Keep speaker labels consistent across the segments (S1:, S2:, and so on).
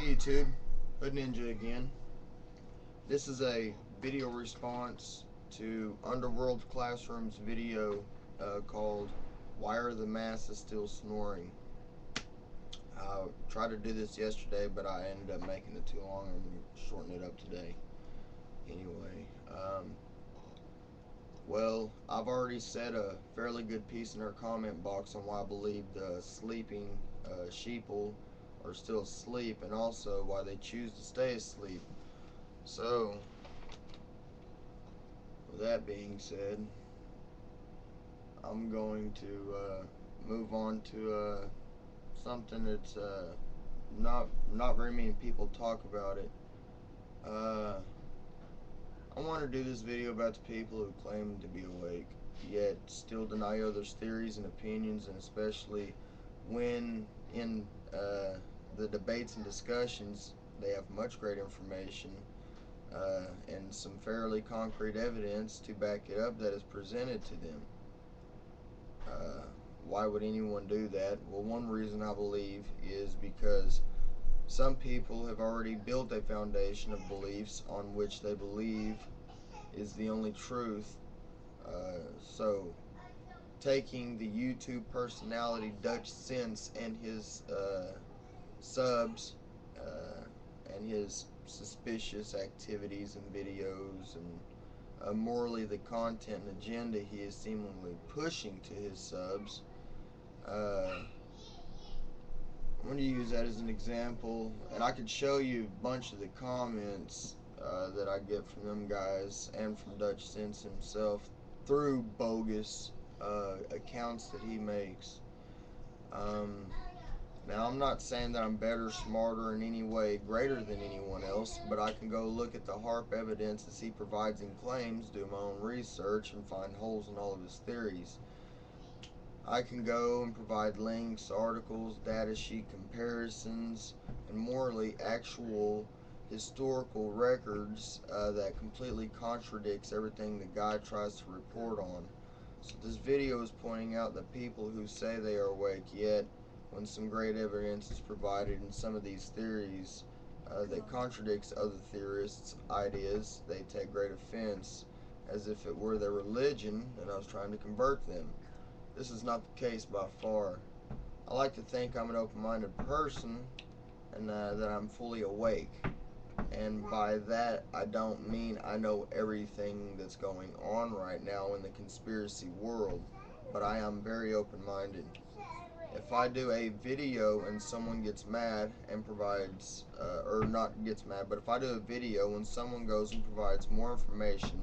S1: Hey YouTube, Hood Ninja again. This is a video response to Underworld Classroom's video called Why Are the Masses Still Snoring? I tried to do this yesterday, but I ended up making it too long. I'm going to shorten it up today. Anyway, well, I've already said a fairly good piece in our comment box on why I believe the sleeping sheeple are still asleep, and also why they choose to stay asleep. So, with that being said, I'm going to move on to something that's not very many people talk about it. I want to do this video about the people who claim to be awake, yet still deny others' theories and opinions, and especially when in the debates and discussions they have much great information and some fairly concrete evidence to back it up that is presented to them. Why would anyone do that? Well, one reason I believe is because some people have already built a foundation of beliefs on which they believe is the only truth. So, taking the YouTube personality Dutch Sense and his subs and his suspicious activities and videos and morally the content and agenda he is seemingly pushing to his subs, I'm going to use that as an example, and I could show you a bunch of the comments that I get from them guys and from Dutch Sense himself through bogus accounts that he makes. Now, I'm not saying that I'm better, smarter, in any way greater than anyone else, but I can go look at the HAARP evidence as he provides and claims, do my own research, and find holes in all of his theories. I can go and provide links, articles, data sheet comparisons, and morally actual historical records that completely contradicts everything the guy tries to report on. So this video is pointing out that people who say they are awake, yet when some great evidence is provided in some of these theories that contradicts other theorists' ideas, they take great offense as if it were their religion and I was trying to convert them. This is not the case by far. I like to think I'm an open-minded person and that I'm fully awake. And by that, I don't mean I know everything that's going on right now in the conspiracy world, but I am very open-minded. If I do a video and someone gets mad and provides, or not gets mad, but if I do a video and someone goes and provides more information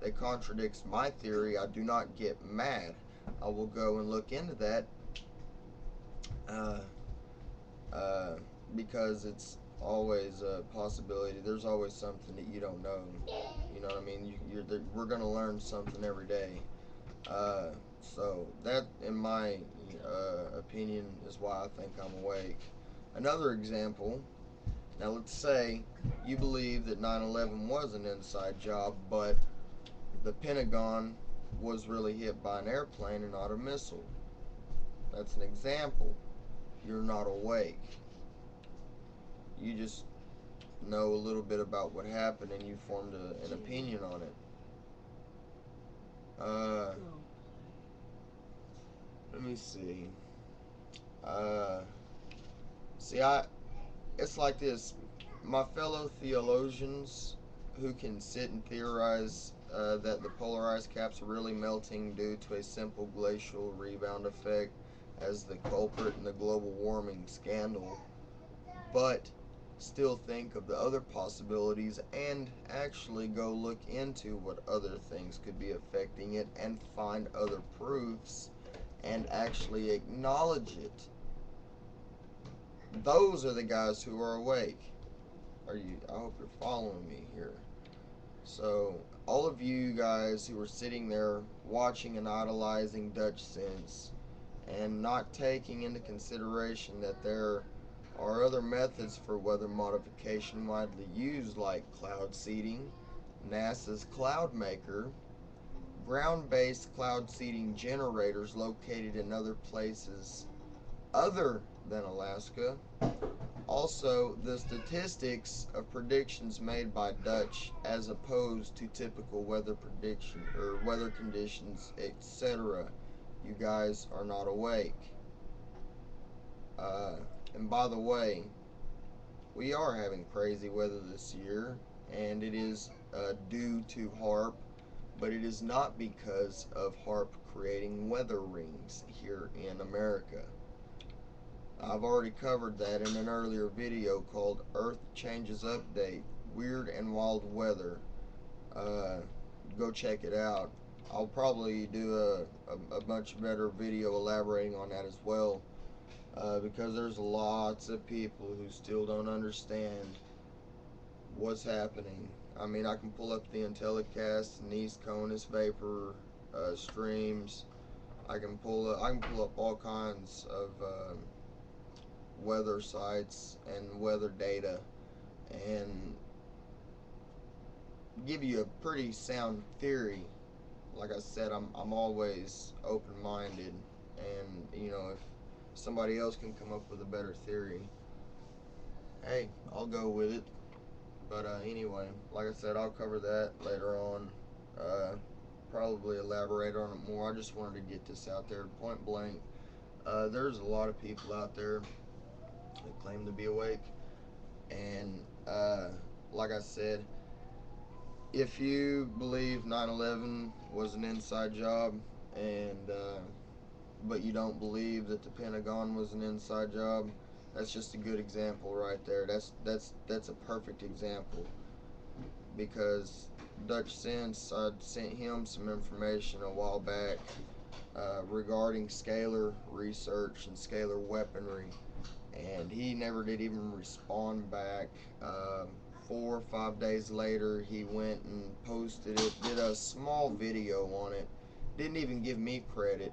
S1: that contradicts my theory, I do not get mad. I will go and look into that because it's always a possibility. There's always something that you don't know. You know what I mean? We're going to learn something every day. So that, in my opinion, is why I think I'm awake. Another example, now let's say you believe that 9/11 was an inside job, but the Pentagon was really hit by an airplane and not a missile. That's an example. You're not awake. You just know a little bit about what happened and you formed an opinion on it. Let me see. It's like this. My fellow theologians who can sit and theorize that the polarized caps are really melting due to a simple glacial rebound effect as the culprit in the global warming scandal, but still think of the other possibilities and actually go look into what other things could be affecting it and find other proofs and actually acknowledge it. Those are the guys who are awake. I hope you're following me here. So all of you guys who are sitting there watching and idolizing Dutch Sense and not taking into consideration that there are other methods for weather modification widely used, like cloud seeding, NASA's Cloudmaker, ground-based cloud seeding generators located in other places other than Alaska, Also, the statistics of predictions made by Dutch as opposed to typical weather prediction or weather conditions, etc. You guys are not awake. Uh, and by the way, we are having crazy weather this year, and it is due to HARP, but it is not because of HARP creating weather rings here in America. I've already covered that in an earlier video called Earth Changes Update, Weird and Wild Weather. Uh, go check it out. I'll probably do a much better video elaborating on that as well, because there's lots of people who still don't understand what's happening. I mean, I can pull up the Intellicast and East Conus vapor streams. I can pull up all kinds of weather sites and weather data and give you a pretty sound theory. Like I said, I'm always open-minded, and if somebody else can come up with a better theory, hey, I'll go with it. But anyway, like I said, I'll cover that later on. Probably elaborate on it more. I just wanted to get this out there point blank. There's a lot of people out there that claim to be awake, and like I said, if you believe 9/11 was an inside job, and but you don't believe that the Pentagon was an inside job, that's just a good example right there. That's a perfect example, because Dutch Sense, I sent him some information a while back regarding scalar research and scalar weaponry, and he never did even respond back. 4 or 5 days later, he went and posted it, did a small video on it, didn't even give me credit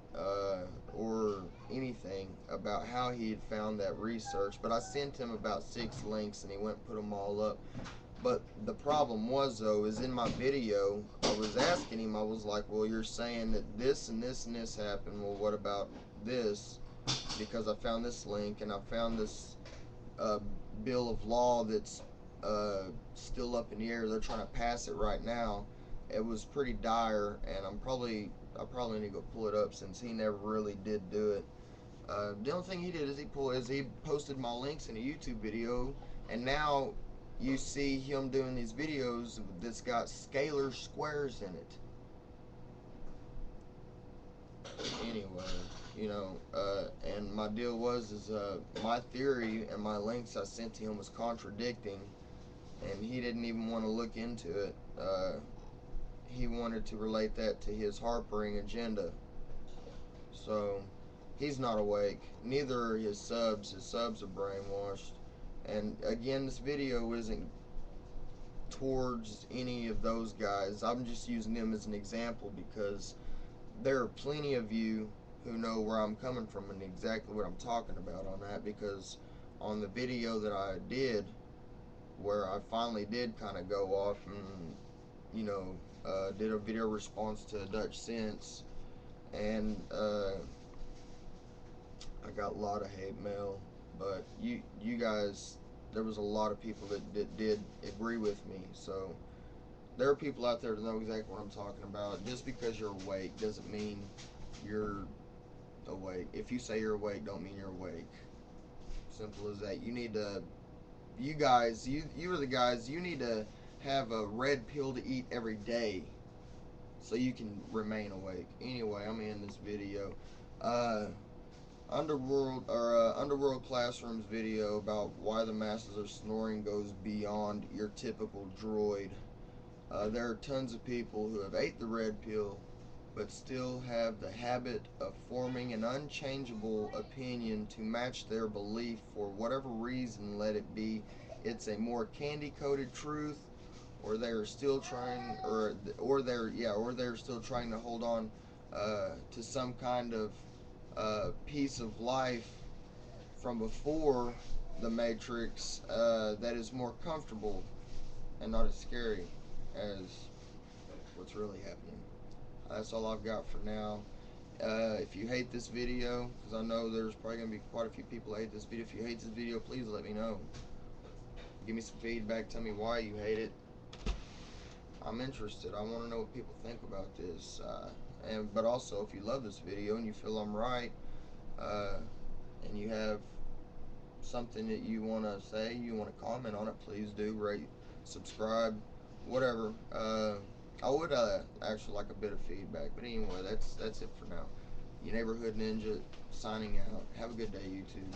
S1: or anything about how he had found that research, but I sent him about 6 links and he went and put them all up. But the problem was, though, is in my video, I was asking him, I was like, well, you're saying that this and this and this happened. Well, what about this? Because I found this link and I found this bill of law that's still up in the air. They're trying to pass it right now. It was pretty dire, and I probably need to go pull it up since he never really did do it. The only thing he did is he posted my links in a YouTube video, and now you see him doing these videos that's got scalar squares in it. Anyway, and my deal was my theory and my links I sent to him was contradicting, and he didn't even want to look into it. He wanted to relate that to his harpering agenda. So he's not awake. Neither are his subs. His subs are brainwashed. And again, this video isn't towards any of those guys. I'm just using them as an example because there are plenty of you who know where I'm coming from and exactly what I'm talking about on that, because on the video that I did, where I finally did kind of go off and did a video response to Dutch Sense, and I got a lot of hate mail, but you guys, there was a lot of people that did agree with me. So there are people out there that know exactly what I'm talking about. Just because you're awake doesn't mean you're awake. If you say you're awake, don't mean you're awake. Simple as that. You need to, you guys, you are the guys, you need to have a red pill to eat every day so you can remain awake. Anyway, I'm in this video. Underworld Classrooms video about why the masses are snoring goes beyond your typical droid. There are tons of people who have ate the red pill but still have the habit of forming an unchangeable opinion to match their belief for whatever reason, let it be it's a more candy-coated truth, or they're still trying, or they're still trying to hold on to some kind of piece of life from before the Matrix that is more comfortable and not as scary as what's really happening. That's all I've got for now. If you hate this video, because I know there's probably going to be quite a few people that hate this video. If you hate this video, please let me know. Give me some feedback. Tell me why you hate it. I'm interested. I want to know what people think about this. But also, if you love this video and you feel I'm right, and you have something that you want to say, you want to comment on it, please do. Rate, subscribe, whatever. I would actually like a bit of feedback. But anyway, that's it for now. Your neighborhood ninja signing out. Have a good day, YouTube.